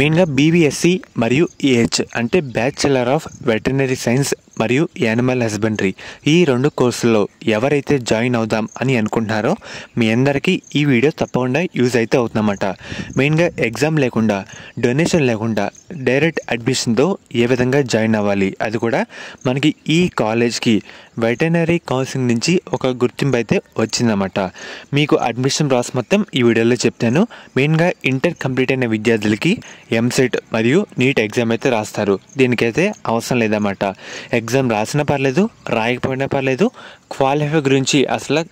మెయిన్గా బీబీఎస్సీ మరియు ఈహెచ్ అంటే బ్యాచిలర్ ఆఫ్ వెటర్నరీ సైన్స్ మరియు యానిమల్ హస్బెండరీ ఈ 2 కోర్సుల్లో ఎవరైతే జాయిన్ అవుదాం అని అనుకుంటున్నారో మీ అందరికీ ఈ వీడియో తప్పకుండా యూజ్ అయితే అవుతుందన్నమాట. మెయిన్గా ఎగ్జామ్ లేకుండా, డొనేషన్ లేకుండా డైరెక్ట్ అడ్మిషన్తో ఏ విధంగా జాయిన్ అవ్వాలి, అది కూడా మనకి ఈ కాలేజ్కి వెటర్నరీ కౌన్సిలింగ్ నుంచి ఒక గుర్తింపు అయితే వచ్చిందన్నమాట. మీకు అడ్మిషన్ ప్రాసెస్ మొత్తం ఈ వీడియోలో చెప్తాను. మెయిన్గా ఇంటర్ కంప్లీట్ అయిన విద్యార్థులకి ఎంసెట్ మరియు నీట్ ఎగ్జామ్ అయితే రాస్తారు. దీనికైతే అవసరం లేదన్నమాట. ఎగ్జామ్ రాసినా పర్లేదు, రాయకపోయినా పర్లేదు, క్వాలిఫై గురించి అసలు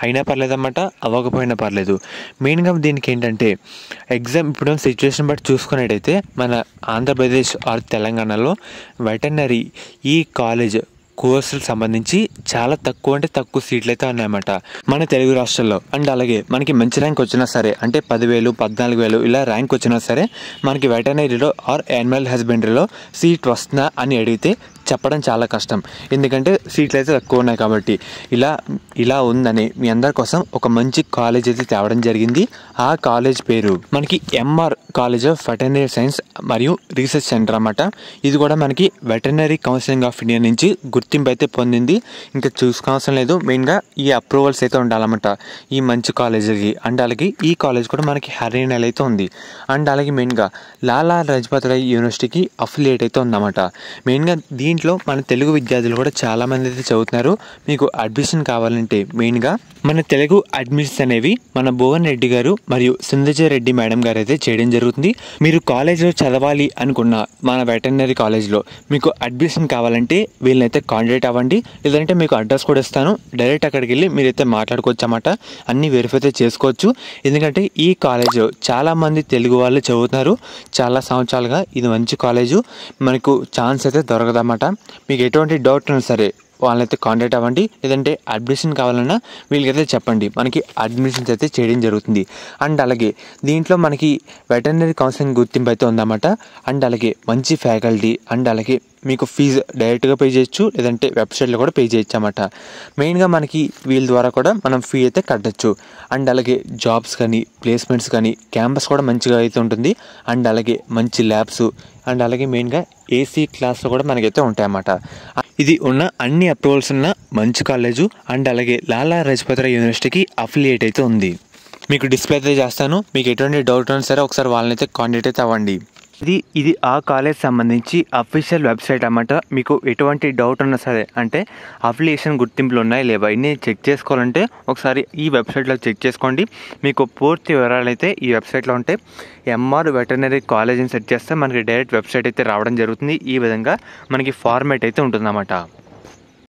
అయినా పర్లేదన్నమాట, అవ్వకపోయినా పర్లేదు. మెయిన్గా దీనికి ఏంటంటే ఎగ్జామ్ ఇప్పుడు సిచ్యువేషన్ బట్టి చూసుకున్నట్టయితే మన ఆంధ్రప్రదేశ్ ఆర్ తెలంగాణలో వెటర్నరీ ఈ కాలేజ్ కోర్సులకు సంబంధించి చాలా తక్కువ సీట్లు అయితే ఉన్నాయన్నమాట మన తెలుగు రాష్ట్రాల్లో. అండ్ అలాగే మనకి మంచి ర్యాంక్ వచ్చినా సరే, అంటే 10,000 14,000 ఇలా ర్యాంక్ వచ్చినా సరే మనకి వెటర్నరీలో ఆర్ యానిమల్ హస్బెండరీలో సీట్ వస్తుందా అని అడిగితే చెప్పడం చాలా కష్టం. ఎందుకంటే సీట్లు అయితే తక్కువ ఉన్నాయి కాబట్టి. ఇలా ఉందని మీ అందరి కోసం ఒక మంచి కాలేజ్ అయితే తేవడం జరిగింది. ఆ కాలేజ్ పేరు మనకి MR college of veterinary science మరియు రీసెర్చ్ సెంటర్ అన్నమాట. ఇది కూడా మనకి వెటర్నరీ కౌన్సిలింగ్ ఆఫ్ ఇండియా నుంచి గుర్తింపు అయితే పొందింది. ఇంకా చూసుకోవాల్సిన లేదు. మెయిన్గా ఈ అప్రూవల్స్ అయితే ఉండాలన్నమాట ఈ మంచి కాలేజీకి. అండ్ అలాగే ఈ కాలేజ్ కూడా మనకి హర్యానాలో అయితే ఉంది. అండ్ అలాగే మెయిన్గా లాలా లజపత్ రాయ్ యూనివర్సిటీకి అఫిలియేట్ అయితే ఉందన్నమాట. మెయిన్గా దీంట్లో మన తెలుగు విద్యార్థులు కూడా చాలామంది అయితే చదువుతున్నారు. మీకు అడ్మిషన్ కావాలంటే మెయిన్గా మన తెలుగు అడ్మిషన్స్ అనేవి మన భువన్ రెడ్డి గారు మరియు సింధుజ రెడ్డి మేడం గారు అయితే చేయడం జరుగుతుంది. మీరు కాలేజ్లో చదవాలి అనుకున్న మన వెటర్నరీ కాలేజ్లో మీకు అడ్మిషన్ కావాలంటే వీళ్ళనైతే కాంటాక్ట్ అవ్వండి. లేదంటే మీకు అడ్రస్ కూడా ఇస్తాను. డైరెక్ట్ అక్కడికి వెళ్ళి మీరైతే మాట్లాడుకోవచ్చు అన్నమాట. అన్నీ వెరిఫై అయితే చేసుకోవచ్చు. ఎందుకంటే ఈ కాలేజ్ చాలామంది తెలుగు వాళ్ళు చదువుతున్నారు చాలా సంవత్సరాలుగా. ఇది మంచి కాలేజు, మనకు ఛాన్స్ అయితే దొరకదన్నమాట. మీకు ఎటువంటి డౌట్ ఉన్నా సరే వాళ్ళనైతే కాంటాక్ట్ అవ్వండి. లేదంటే అడ్మిషన్ కావాలన్నా వీళ్ళకైతే చెప్పండి. మనకి అడ్మిషన్స్ అయితే చేయడం జరుగుతుంది. అండ్ అలాగే దీంట్లో మనకి వెటర్నరీ కౌన్సిలింగ్ గుర్తింపు అయితే ఉందన్నమాట. అండ్ అలాగే మంచి ఫ్యాకల్టీ, అండ్ అలాగే మీకు ఫీజు డైరెక్ట్గా పే చేయొచ్చు, లేదంటే వెబ్సైట్లో కూడా పే చేయొచ్చు అన్నమాట. మెయిన్గా మనకి వీళ్ళ ద్వారా కూడా మనం ఫీ అయితే కట్టచ్చు. అండ్ అలాగే జాబ్స్ కానీ, ప్లేస్మెంట్స్ కానీ, క్యాంపస్ కూడా మంచిగా అయితే ఉంటుంది. అండ్ అలాగే మంచి ల్యాబ్స్, అండ్ అలాగే మెయిన్గా ఏసీ క్లాస్లో కూడా మనకైతే ఉంటాయన్నమాట. ఇది ఉన్న అన్ని అప్రూవల్స్ ఉన్న మంచి కాలేజు. అండ్ అలాగే లాలా లజపత్ రాయ్ యూనివర్సిటీకి అఫిలియేట్ అయితే ఉంది. మీకు డిస్ప్లే అయితే చేస్తాను. మీకు ఎటువంటి డౌట్ ఉన్నా సరే ఒకసారి వాళ్ళనైతే కాంటాక్ట్ అయితే అవ్వండి. ఇది ఆ కాలేజ్ సంబంధించి అఫీషియల్ వెబ్సైట్ అన్నమాట. మీకు ఎటువంటి డౌట్ ఉన్నా సరే, అంటే అఫిలియేషన్ గుర్తింపులు ఉన్నాయి లేవా ఇన్ని చెక్ చేసుకోవాలంటే ఒకసారి ఈ వెబ్సైట్లో చెక్ చేసుకోండి. మీకు పూర్తి వివరాలు అయితే ఈ వెబ్సైట్లో ఉంటాయి. ఎంఆర్ వెటర్నరీ కాలేజ్ అని సెర్చ్ చేస్తే మనకి డైరెక్ట్ వెబ్సైట్ అయితే రావడం జరుగుతుంది. ఈ విధంగా మనకి ఫార్మాట్ అయితే ఉంటుందన్నమాట.